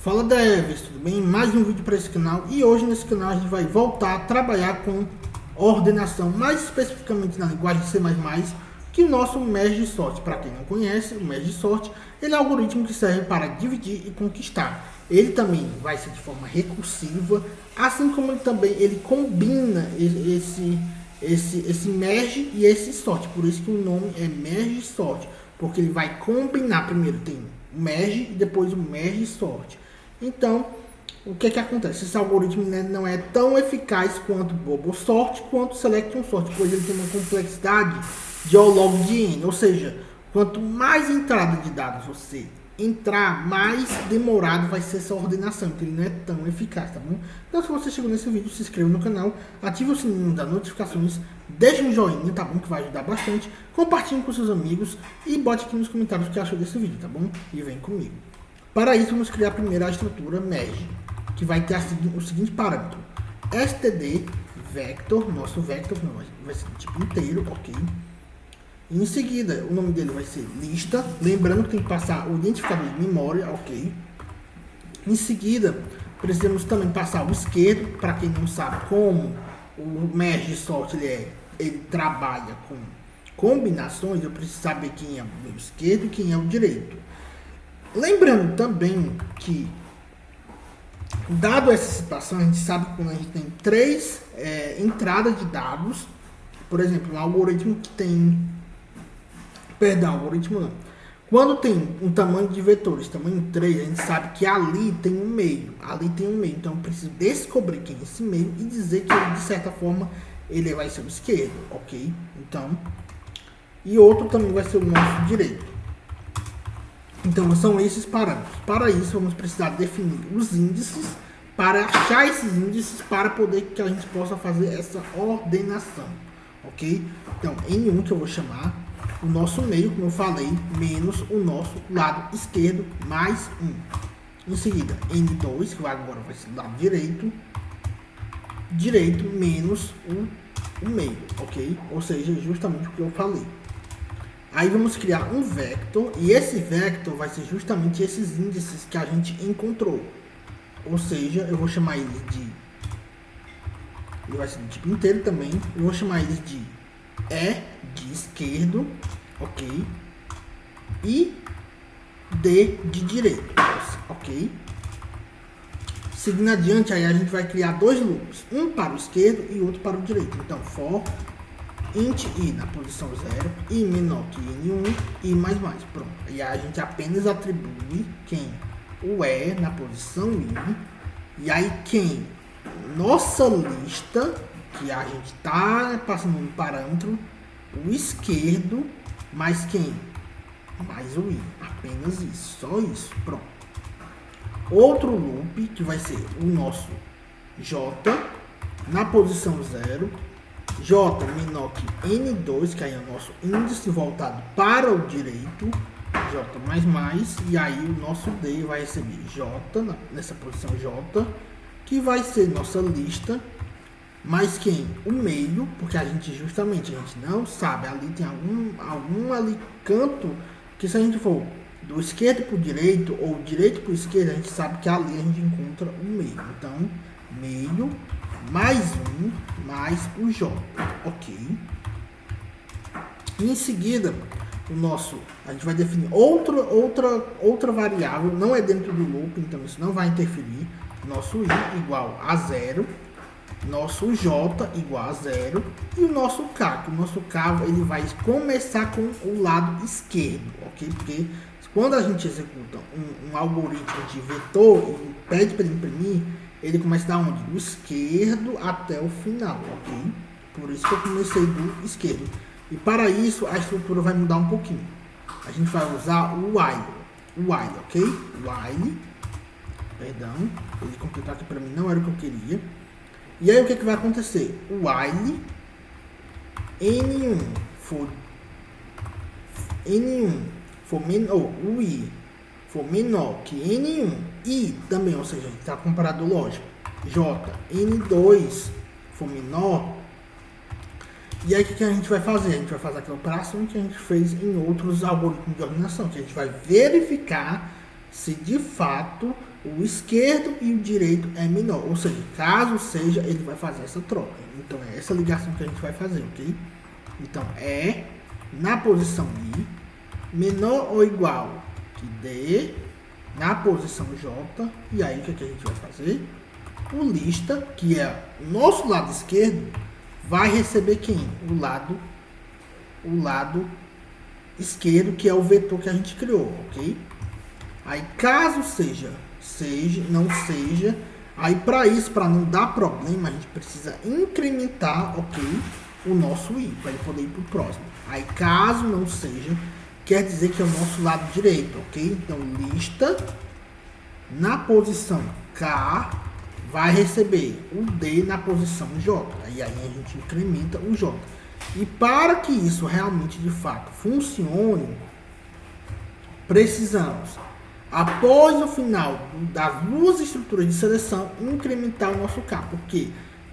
Fala devs, tudo bem? Mais um vídeo para esse canal e hoje nesse canal a gente vai voltar a trabalhar com ordenação, mais especificamente na linguagem C++, que o nosso Merge Sort. Para quem não conhece, o Merge Sort ele é um algoritmo que serve para dividir e conquistar. Ele também vai ser de forma recursiva, assim como ele combina esse merge e esse sort. Por isso que o nome é Merge Sort, porque ele vai combinar. Primeiro tem o merge e depois o merge sort. Então, o que acontece? Esse algoritmo, né, não é tão eficaz quanto o Bubble Sort, quanto o Selection Sort, pois ele tem uma complexidade de O log de n, ou seja, quanto mais entrada de dados você entrar, mais demorado vai ser essa ordenação, então ele não é tão eficaz, tá bom? Então, se você chegou nesse vídeo, se inscreva no canal, ative o sininho das notificações, deixe um joinha, tá bom? Que vai ajudar bastante, compartilhe com seus amigos e bote aqui nos comentários o que achou desse vídeo, tá bom? E vem comigo. Para isso, vamos criar primeiro a estrutura merge, que vai ter o seguinte parâmetro: std vector, nosso vector vai ser tipo inteiro, ok? E em seguida, o nome dele vai ser lista, lembrando que tem que passar o identificador de memória, ok? Em seguida, precisamos também passar o esquerdo, para quem não sabe como o merge sort ele trabalha com combinações, eu preciso saber quem é o esquerdo e quem é o direito. Lembrando também que, dado essa situação, a gente sabe que quando a gente tem três entradas de dados, por exemplo, um algoritmo que tem... Perdão, algoritmo não. Quando tem um tamanho de vetores, tamanho 3, a gente sabe que ali tem um meio. Ali tem um meio. Então, eu preciso descobrir quem é esse meio e dizer que ele, de certa forma, ele vai ser o esquerdo, ok? Então, e outro também vai ser o nosso direito. Então, são esses parâmetros. Para isso, vamos precisar definir os índices para achar esses índices para poder que a gente possa fazer essa ordenação, ok? Então, N1 que eu vou chamar o nosso meio, como eu falei, menos o nosso lado esquerdo, mais 1. Em seguida, N2, que agora vai ser o lado direito menos o meio, ok? Ou seja, justamente o que eu falei. Aí vamos criar um vector, e esse vector vai ser justamente esses índices que a gente encontrou. Ou seja, eu vou chamar ele vai ser do tipo inteiro também, eu vou chamar ele de E de esquerdo, ok? E D de direito, ok? Seguindo adiante, aí a gente vai criar dois loops, um para o esquerdo e outro para o direito. Então, for int i na posição 0, i menor que n1, i mais, pronto. E aí a gente apenas atribui quem? O E na posição i, e aí quem? Nossa lista, que a gente tá passando um parâmetro, o esquerdo, mais quem? Mais o i, apenas isso, só isso, pronto. Outro loop, que vai ser o nosso j, na posição 0, j menor que n2, que aí é o nosso índice voltado para o direito, j++, e aí o nosso d vai receber j, nessa posição j, que vai ser nossa lista, mais quem? O meio, porque a gente não sabe, ali tem algum ali canto, que se a gente for do esquerdo para o direito, ou direito para o esquerdo, a gente sabe que ali a gente encontra o meio. Então, meio, mais 1, mais o j, ok? E em seguida, a gente vai definir outra variável, não é dentro do loop, então isso não vai interferir. Nosso i igual a 0, nosso j igual a 0 e o nosso k, que o nosso k ele vai começar com o lado esquerdo, ok? Porque quando a gente executa um algoritmo de vetor e pede para imprimir, ele começa da onde? Do esquerdo até o final, ok? Por isso que eu comecei do esquerdo. E para isso a estrutura vai mudar um pouquinho. A gente vai usar o while, ok? While, perdão, ele completar aqui para mim, não era o que eu queria. E aí o que vai acontecer? O while n1 for o i for menor que n1 e também, ou seja, está comparado lógico, j n2 for menor. E aí o que a gente vai fazer? A gente vai fazer aquela operação que a gente fez em outros algoritmos de ordenação, que a gente vai verificar se de fato o esquerdo e o direito é menor. Ou seja, caso seja, ele vai fazer essa troca. Então é essa ligação que a gente vai fazer, ok? Então é na posição I menor ou igual que D na posição J. E aí o que a gente vai fazer? O lista, que é o nosso lado esquerdo, vai receber quem? O lado esquerdo, que é o vetor que a gente criou, ok? Aí caso seja, não seja, aí para isso, para não dar problema, a gente precisa incrementar, ok, o nosso I, para ele poder ir para o próximo. Aí caso não seja, quer dizer que é o nosso lado direito, ok? Então lista na posição K vai receber o D na posição J. E aí a gente incrementa o J. E para que isso realmente de fato funcione, precisamos, após o final das duas estruturas de seleção, incrementar o nosso K. Porque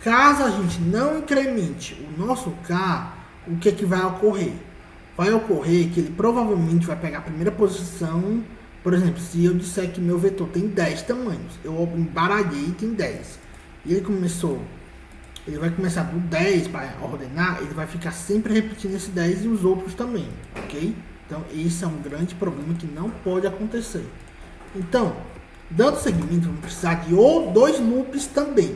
caso a gente não incremente o nosso K, o que é que vai ocorrer? Vai ocorrer que ele provavelmente vai pegar a primeira posição. Por exemplo, se eu disser que meu vetor tem 10 tamanhos, eu embaralhei e tem 10. E ele vai começar do 10 para ordenar, ele vai ficar sempre repetindo esse 10 e os outros também, ok? Então, esse é um grande problema que não pode acontecer. Então, dando seguimento, vamos precisar de dois loops também.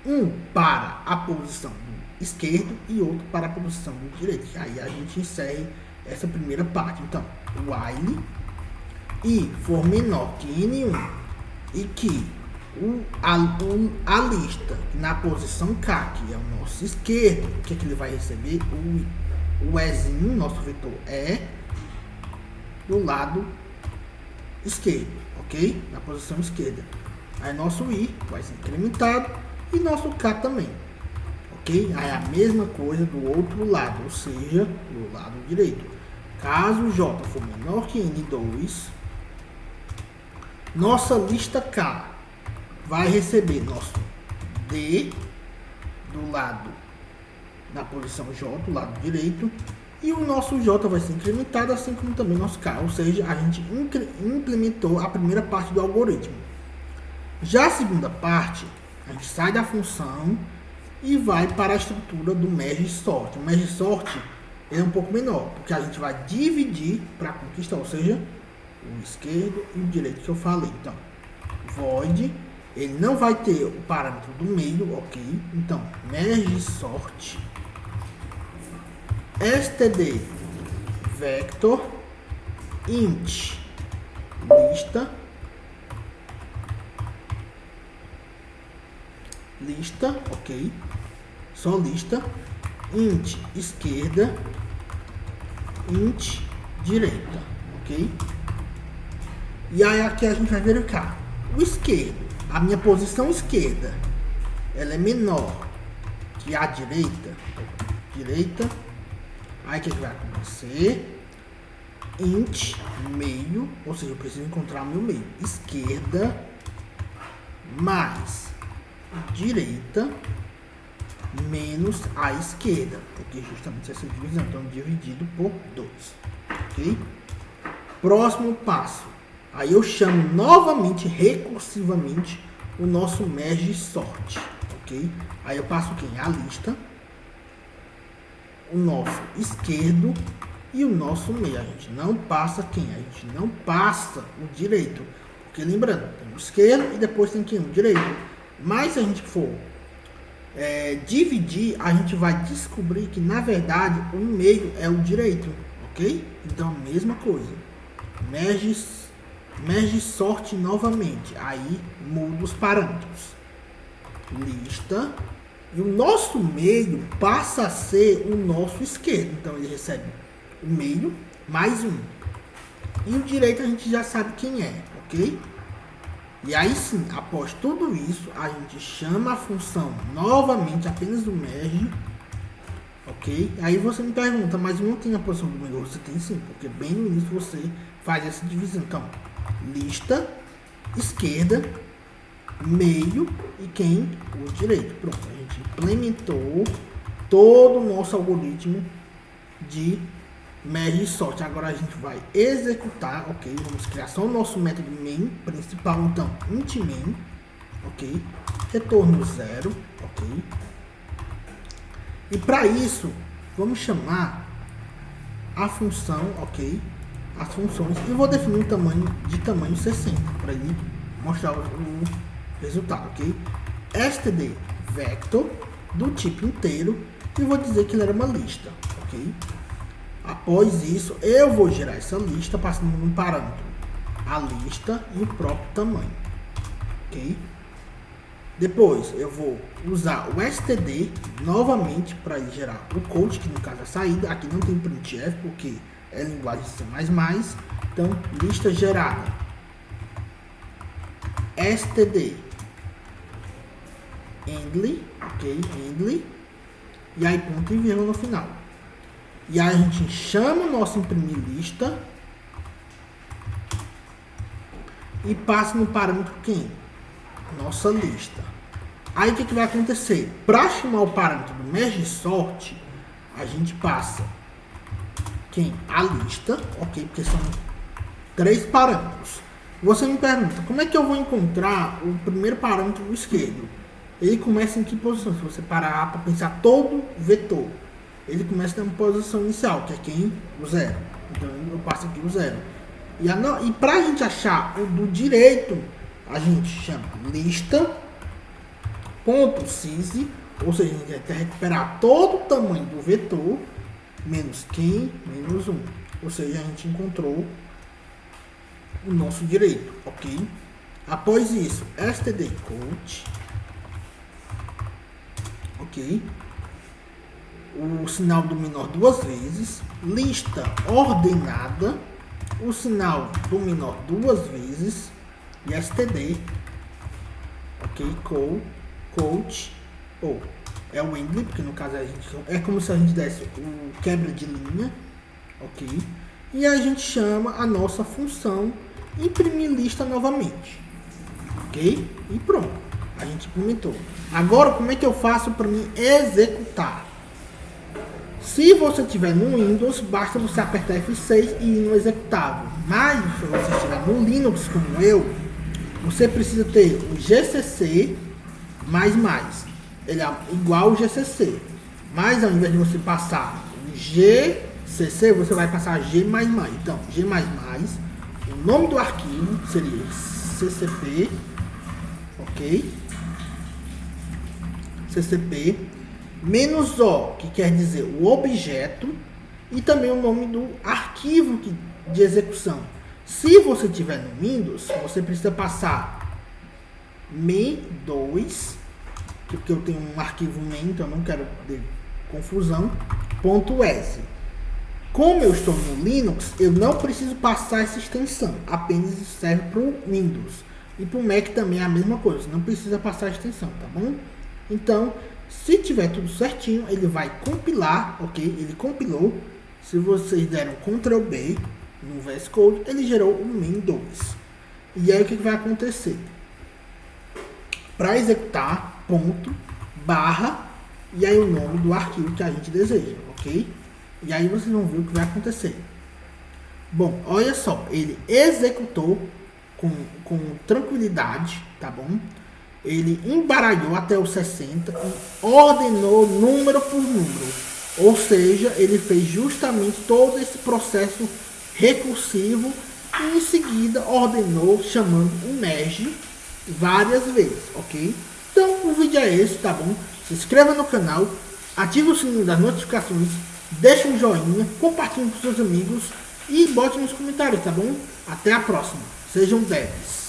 Um para a posição do esquerdo e outro para a posição do direito. Aí a gente encerra essa primeira parte. Então, while I for menor que N1 e que a lista na posição K, que é o nosso esquerdo, o que ele vai receber? O Ezinho, nosso vetor E, do lado esquerdo, ok? Na posição esquerda. Aí nosso I vai ser incrementado e nosso K também, ok? Aí a mesma coisa do outro lado, ou seja, do lado direito. Caso J for menor que N2, nossa lista K vai receber nosso D do lado da posição J, do lado direito, e o nosso J vai ser incrementado, assim como também nosso K, ou seja, a gente implementou a primeira parte do algoritmo. Já a segunda parte, a gente sai da função e vai para a estrutura do merge sort. O merge sort é um pouco menor, porque a gente vai dividir para conquistar, ou seja, o esquerdo e o direito que eu falei. Então, void, ele não vai ter o parâmetro do meio, ok? Então, merge sort std vector int lista, ok? Só lista, int esquerda, int direita, ok? E aí aqui a gente vai verificar o esquerdo, a minha posição esquerda, ela é menor que a direita. Aí o que vai acontecer? Int meio, ou seja, eu preciso encontrar o meu meio, esquerda mais direita menos a esquerda, porque justamente essa divisão, então dividido por 2, ok? Próximo passo, aí eu chamo novamente, recursivamente, o nosso merge sort, ok? Aí eu passo quem? A lista, o nosso esquerdo e o nosso meio. A gente não passa quem? A gente não passa o direito, porque lembrando, tem o esquerdo e depois tem quem? O direito. Mas se a gente for dividir, a gente vai descobrir que na verdade o meio é o direito, ok? Então mesma coisa, merge sort novamente, aí muda os parâmetros, lista, e o nosso meio passa a ser o nosso esquerdo, então ele recebe o meio mais 1, e o direito a gente já sabe quem é, ok? E aí sim, após tudo isso, a gente chama a função novamente apenas do merge, ok? Aí você me pergunta, mas não tem a posição do meio? Você tem sim, porque bem no início você faz essa divisão. Então, lista, esquerda, meio e quem? O direito. Pronto, a gente implementou todo o nosso algoritmo de merge sort. Agora a gente vai executar, ok? Vamos criar só o nosso método main principal, então int main, ok? Retorno 0, ok? E para isso, vamos chamar a função, ok? As funções, e vou definir um tamanho de tamanho 60 para ele mostrar o resultado, ok? Std vector do tipo inteiro e vou dizer que ele era uma lista, ok? Após isso, eu vou gerar essa lista passando um parâmetro, a lista e o próprio tamanho, ok? Depois eu vou usar o std novamente para ele gerar o code, que no caso é a saída. Aqui não tem printf porque é linguagem C++, então lista gerada std endly, ok, endly, e aí ponto e vírgula no final. E aí a gente chama o nosso imprimir lista e passa no parâmetro quem? Nossa lista. Aí o que vai acontecer? Para chamar o parâmetro do merge sort, a gente passa quem? A lista, ok? Porque são 3 parâmetros. Você me pergunta, como é que eu vou encontrar o primeiro parâmetro do esquerdo? Ele começa em que posição? Se você parar para pensar todo vetor, ele começa na posição inicial, que é quem? O 0. Então eu passo aqui o 0. E para a gente achar o do direito, a gente chama lista.size, ou seja, a gente vai recuperar todo o tamanho do vetor, menos quem, menos 1. Ou seja, a gente encontrou o nosso direito, ok? Após isso, stdcode, ok? O sinal do menor 2 vezes, lista ordenada, o sinal do menor 2 vezes, e std, ok, coach, ou é o endly, porque no caso a gente, é como se a gente desse o quebra de linha, ok, e a gente chama a nossa função imprimir lista novamente, ok, e pronto, a gente implementou. Agora, como é que eu faço para me executar? Se você tiver no Windows, basta você apertar F6 e ir no executável. Mas se você estiver no Linux como eu, você precisa ter o GCC++. Ele é igual ao GCC. Mas ao invés de você passar o GCC, você vai passar G++. Então, G++, o nome do arquivo seria ccp, ok? ccp menos O, que quer dizer o objeto, e também o nome do arquivo de execução. Se você tiver no Windows, você precisa passar main2, porque eu tenho um arquivo main, então eu não quero ter confusão, .s. Como eu estou no Linux, eu não preciso passar essa extensão, apenas serve para o Windows. E para o Mac também é a mesma coisa, você não precisa passar a extensão, tá bom? Então, se tiver tudo certinho, ele vai compilar, ok? Ele compilou. Se vocês deram Ctrl B no VS Code, ele gerou o main2. E aí o que vai acontecer? Para executar, ponto, barra, e aí o nome do arquivo que a gente deseja, ok? E aí vocês vão ver o que vai acontecer. Bom, olha só, ele executou com tranquilidade, tá bom? Ele embaralhou até os 60 e ordenou número por número. Ou seja, ele fez justamente todo esse processo recursivo e em seguida ordenou chamando o merge várias vezes, ok? Então o vídeo é esse, tá bom? Se inscreva no canal, ative o sininho das notificações, deixe um joinha, compartilhe com seus amigos e bote nos comentários, tá bom? Até a próxima. Sejam devs.